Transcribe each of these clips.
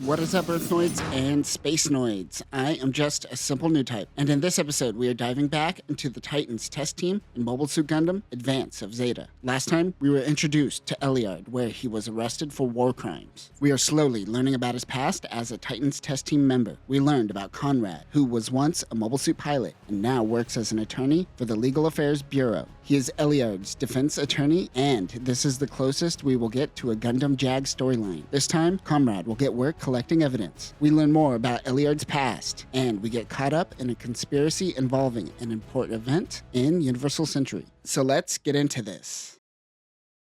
What is up, Earthnoids and Spacenoids? I am just a simple new type, and in this episode, we are diving back into the Titans test team in Mobile Suit Gundam Advance of Zeta. Last time, we were introduced to Elliard, where he was arrested for war crimes. We are slowly learning about his past as a Titans test team member. We learned about Conrad, who was once a mobile suit pilot and now works as an attorney for the Legal Affairs Bureau. He is Elliard's defense attorney, and this is the closest we will get to a Gundam Jag storyline. This time, Conrad will get work collecting evidence. We learn more about Elliard's past, and we get caught up in a conspiracy involving an important event in Universal Century. So let's get into this.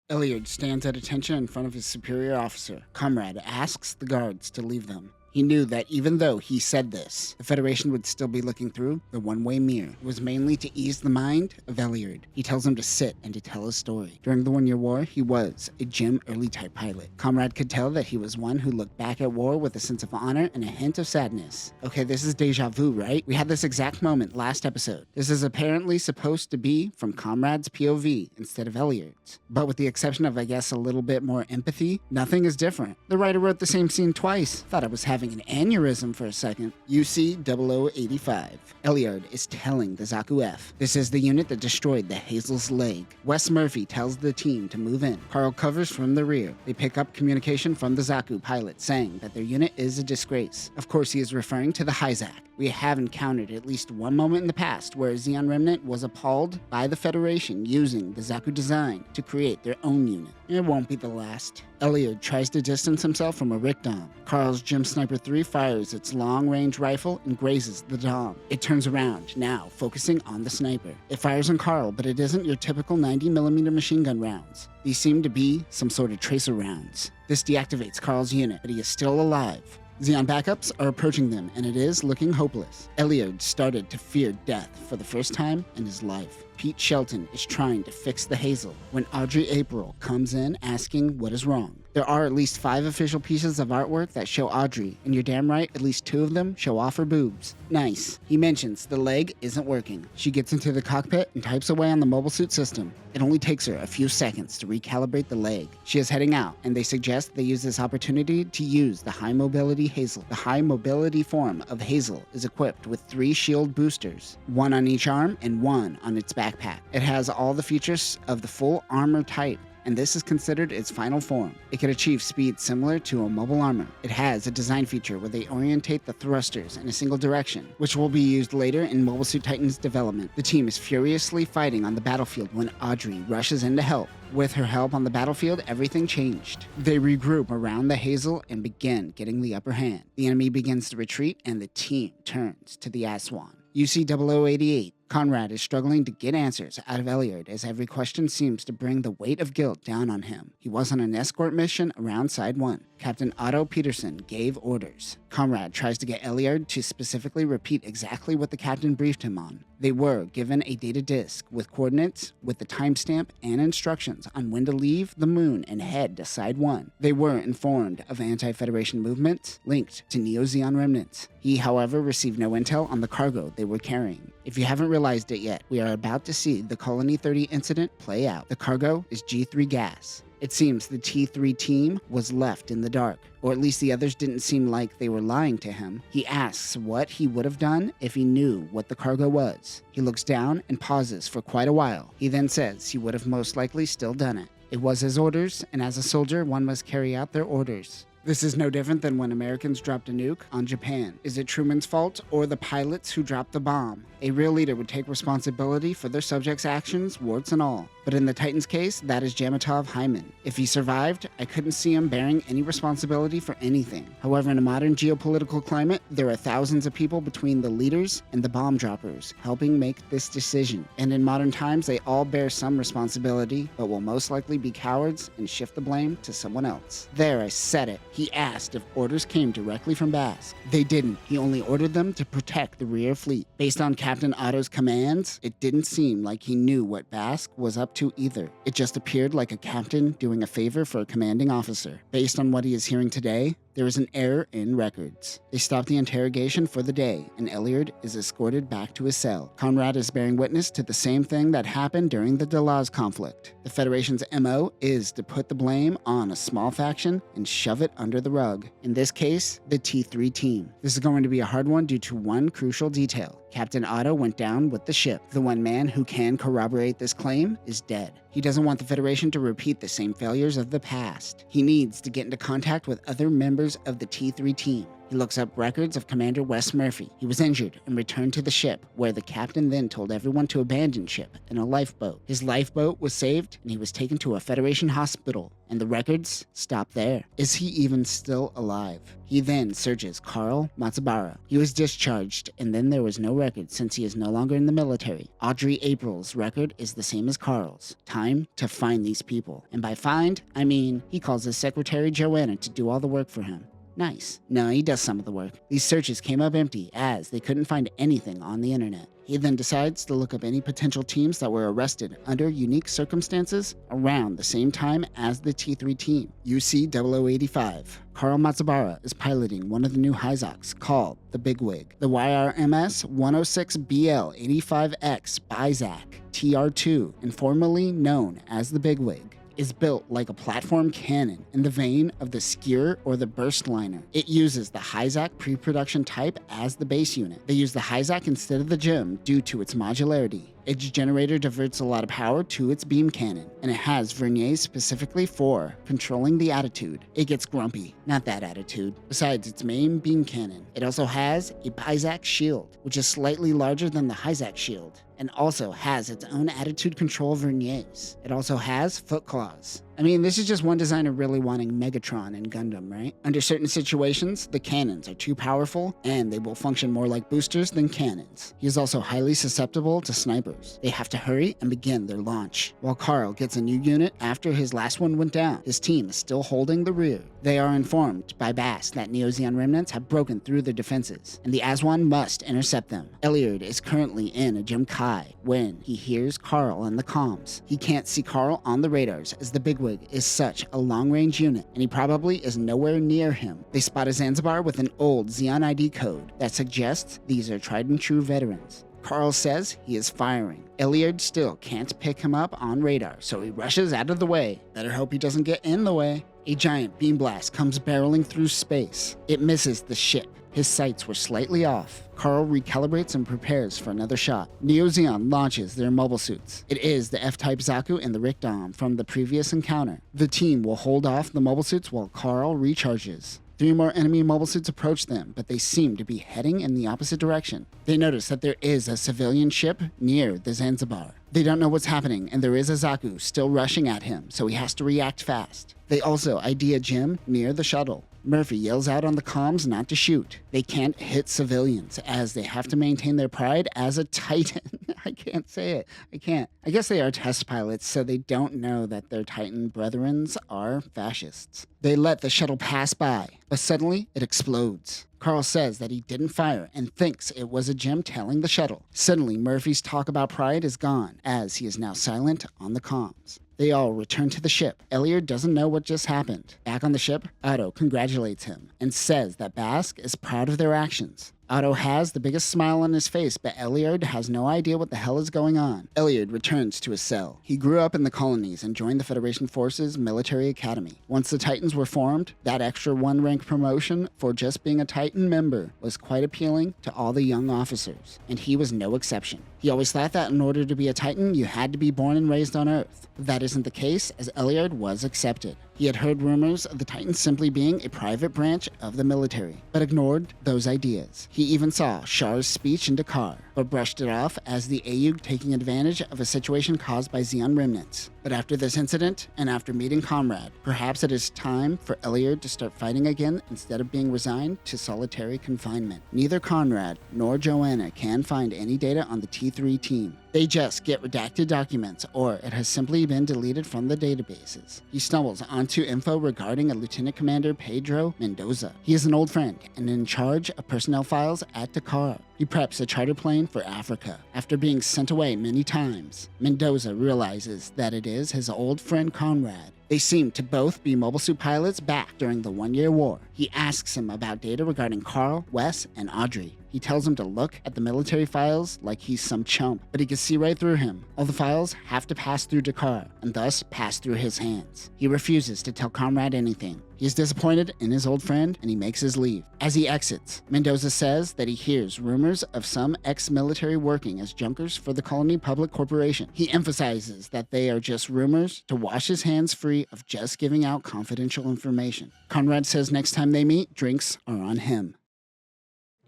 Elliard stands at attention in front of his superior officer. Conrad asks the guards to leave them. He knew that even though he said this, the Federation would still be looking through the one-way mirror. It was mainly to ease the mind of Elliard. He tells him to sit and to tell his story. During the One-Year War, he was a Gem Early-type pilot. Conrad could tell that he was one who looked back at war with a sense of honor and a hint of sadness. Okay, this is deja vu, right? We had this exact moment last episode. This is apparently supposed to be from Conrad's POV instead of Elliard's. But with the exception of, I guess, a little bit more empathy, nothing is different. The writer wrote the same scene twice. Thought I was having an aneurysm for a second. UC 0085. Elliard is telling the Zaku F. This is the unit that destroyed the Hazel's leg. Wes Murphy tells the team to move in. Carl covers from the rear. They pick up communication from the Zaku pilot saying that their unit is a disgrace. Of course, he is referring to the Bi-Zack. We have encountered at least one moment in the past where a Zeon remnant was appalled by the Federation using the Zaku design to create their own unit. It won't be the last. Elliard tries to distance himself from a Rick Dom. Carl's Gem Sniper 3 fires its long-range rifle and grazes the Dom. It turns around, now focusing on the sniper. It fires on Carl, but it isn't your typical 90mm machine gun rounds. These seem to be some sort of tracer rounds. This deactivates Carl's unit, but he is still alive. Zeon backups are approaching them, and it is looking hopeless. Elliard started to fear death for the first time in his life. Pete Shelton is trying to fix the Hazel when Audrey April comes in asking what is wrong. There are at least 5 official pieces of artwork that show Audrey, and you're damn right, at least 2 of them show off her boobs. Nice. He mentions the leg isn't working. She gets into the cockpit and types away on the mobile suit system. It only takes her a few seconds to recalibrate the leg. She is heading out, and they suggest they use this opportunity to use the high mobility Hazel. The high mobility form of Hazel is equipped with 3 shield boosters, 1 on each arm and 1 on its backpack. It has all the features of the full armor type, and this is considered its final form. It can achieve speed similar to a mobile armor. It has a design feature where they orientate the thrusters in a single direction, which will be used later in Mobile Suit Titan's development. The team is furiously fighting on the battlefield when Audrey rushes in to help. With her help on the battlefield, everything changed. They regroup around the Hazel and begin getting the upper hand. The enemy begins to retreat, and the team turns to the Aswan. UC 0088. Conrad is struggling to get answers out of Elliard as every question seems to bring the weight of guilt down on him. He was on an escort mission around Side 1. Captain Otto Peterson gave orders. Conrad tries to get Elliard to specifically repeat exactly what the captain briefed him on. They were given a data disk with coordinates, with the timestamp and instructions on when to leave the moon and head to Side 1. They were informed of anti-Federation movements linked to Neo-Zeon remnants. He, however, received no intel on the cargo they were carrying. If you haven't realized it yet, we are about to see the Colony 30 incident play out. The cargo is G3 gas. It seems the T3 team was left in the dark, or at least the others didn't seem like they were lying to him. He asks what he would have done if he knew what the cargo was. He looks down and pauses for quite a while. He then says he would have most likely still done it. It was his orders, and as a soldier, one must carry out their orders. This is no different than when Americans dropped a nuke on Japan. Is it Truman's fault or the pilots who dropped the bomb? A real leader would take responsibility for their subjects' actions, warts and all. But in the Titans case, that is Jamatov Hyman. If he survived, I couldn't see him bearing any responsibility for anything. However, in a modern geopolitical climate, there are thousands of people between the leaders and the bomb droppers helping make this decision. And in modern times, they all bear some responsibility, but will most likely be cowards and shift the blame to someone else. There, I said it. He asked if orders came directly from Bask. They didn't. He only ordered them to protect the rear fleet. Based on Captain Otto's commands, it didn't seem like he knew what Bask was up to either. It just appeared like a captain doing a favor for a commanding officer. Based on what he is hearing today, There is an error in records. They stop the interrogation for the day, and Elliard is escorted back to his cell. Conrad is bearing witness to the same thing that happened during the Delaz conflict. The Federation's MO is to put the blame on a small faction and shove it under the rug. In this case, the T3 team. This is going to be a hard one due to one crucial detail. Captain Otto went down with the ship. The one man who can corroborate this claim is dead. He doesn't want the Federation to repeat the same failures of the past. He needs to get into contact with other members of the T3 team. He looks up records of Commander Wes Murphy. He was injured and returned to the ship, where the captain then told everyone to abandon ship in a lifeboat. His lifeboat was saved, and he was taken to a Federation hospital, and the records stop there. Is he even still alive? He then searches Carl Matsubara. He was discharged, and then there was no record since he is no longer in the military. Audrey April's record is the same as Carl's. Time to find these people. And by find, I mean he calls his secretary Joanna to do all the work for him. Nice. No, he does some of the work. These searches came up empty as they couldn't find anything on the internet. He then decides to look up any potential teams that were arrested under unique circumstances around the same time as the T3 team. UC 0085. Carl Matsubara is piloting one of the new Hyzaks called the Bigwig. The YRMS 106BL85X Bi-Zack TR-2, informally known as the Bigwig, is built like a platform cannon in the vein of the Skewer or the Burst Liner. It uses the Hyzak pre-production type as the base unit. They use the Hyzak instead of the GEM due to its modularity. Its generator diverts a lot of power to its beam cannon, and it has verniers specifically for controlling the attitude. It gets grumpy, not that attitude. Besides its main beam cannon, it also has a Bi-Zack shield, which is slightly larger than the Hyzak shield, and also has its own attitude control verniers. It also has foot claws. I mean, this is just one designer really wanting Megatron in Gundam, right? Under certain situations, the cannons are too powerful, and they will function more like boosters than cannons. He is also highly susceptible to snipers. They have to hurry and begin their launch. While Carl gets a new unit after his last one went down, his team is still holding the rear. They are informed by Bass that Neo-Zeon remnants have broken through their defenses, and the Aswan must intercept them. Elliard is currently in a Jim Kai when he hears Carl on the comms. He can't see Carl on the radars as the Bigwig is such a long-range unit, and he probably is nowhere near him. They spot a Zanzibar with an old Xeon ID code that suggests these are tried-and-true veterans. Carl says he is firing. Elliard still can't pick him up on radar, so he rushes out of the way. Better hope he doesn't get in the way. A giant beam blast comes barreling through space. It misses the ship. His sights were slightly off. Carl recalibrates and prepares for another shot. Neo-Zeon launches their mobile suits. It is the F-Type Zaku and the Rick-Dom from the previous encounter. The team will hold off the mobile suits while Carl recharges. 3 more enemy mobile suits approach them, but they seem to be heading in the opposite direction. They notice that there is a civilian ship near the Zanzibar. They don't know what's happening, and there is a Zaku still rushing at him, so he has to react fast. They also ID a gym near the shuttle. Murphy yells out on the comms not to shoot. They can't hit civilians, as they have to maintain their pride as a Titan. I can't say it. I can't. I guess they are test pilots, so they don't know that their Titan brethrens are fascists. They let the shuttle pass by, but suddenly it explodes. Carl says that he didn't fire and thinks it was a gem tailing the shuttle. Suddenly, Murphy's talk about pride is gone, as he is now silent on the comms. They all return to the ship. Elliard doesn't know what just happened. Back on the ship, Otto congratulates him and says that Bask is proud of their actions. Otto has the biggest smile on his face, but Elliard has no idea what the hell is going on. Elliard returns to his cell. He grew up in the colonies and joined the Federation Forces Military Academy. Once the Titans were formed, that extra 1-rank promotion for just being a Titan member was quite appealing to all the young officers, and he was no exception. He always thought that in order to be a Titan, you had to be born and raised on Earth. That isn't the case, as Elliard was accepted. He had heard rumors of the Titans simply being a private branch of the military, but ignored those ideas. He even saw Char's speech in Dakar, but brushed it off as the AUG taking advantage of a situation caused by Zeon remnants. But after this incident, and after meeting Comrade, perhaps it is time for Elliard to start fighting again instead of being resigned to solitary confinement. Neither Conrad nor Joanna can find any data on the T3 team. They just get redacted documents, or it has simply been deleted from the databases. He stumbles onto info regarding a Lieutenant Commander Pedro Mendoza. He is an old friend and in charge of personnel files at Dakar. He preps a charter plane for Africa. After being sent away many times, Mendoza realizes that it is his old friend Conrad. They seem to both be mobile suit pilots back during the 1-year war. He asks him about data regarding Carl, Wes, and Audrey. He tells him to look at the military files like he's some chump, but he can see right through him. All the files have to pass through Dakar, and thus pass through his hands. He refuses to tell Comrade anything. He is disappointed in his old friend, and he makes his leave. As he exits, Mendoza says that he hears rumors of some ex-military working as junkers for the Colony Public Corporation. He emphasizes that they are just rumors to wash his hands free of just giving out confidential information. Conrad says next time they meet, drinks are on him.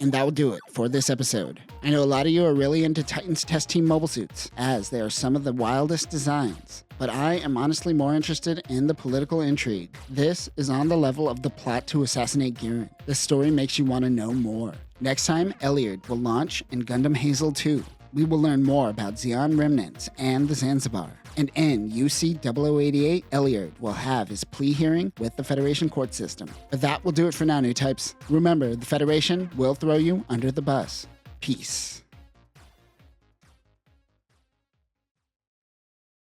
And that will do it for this episode. I know a lot of you are really into Titans Test Team mobile suits, as they are some of the wildest designs. But I am honestly more interested in the political intrigue. This is on the level of the plot to assassinate Garen. This story makes you want to know more. Next time, Elliard will launch in Gundam Hazel 2. We will learn more about Zeon remnants and the Zanzibar. And in UC-0088, Elliard will have his plea hearing with the Federation court system. But that will do it for now, new types. Remember, the Federation will throw you under the bus. Peace.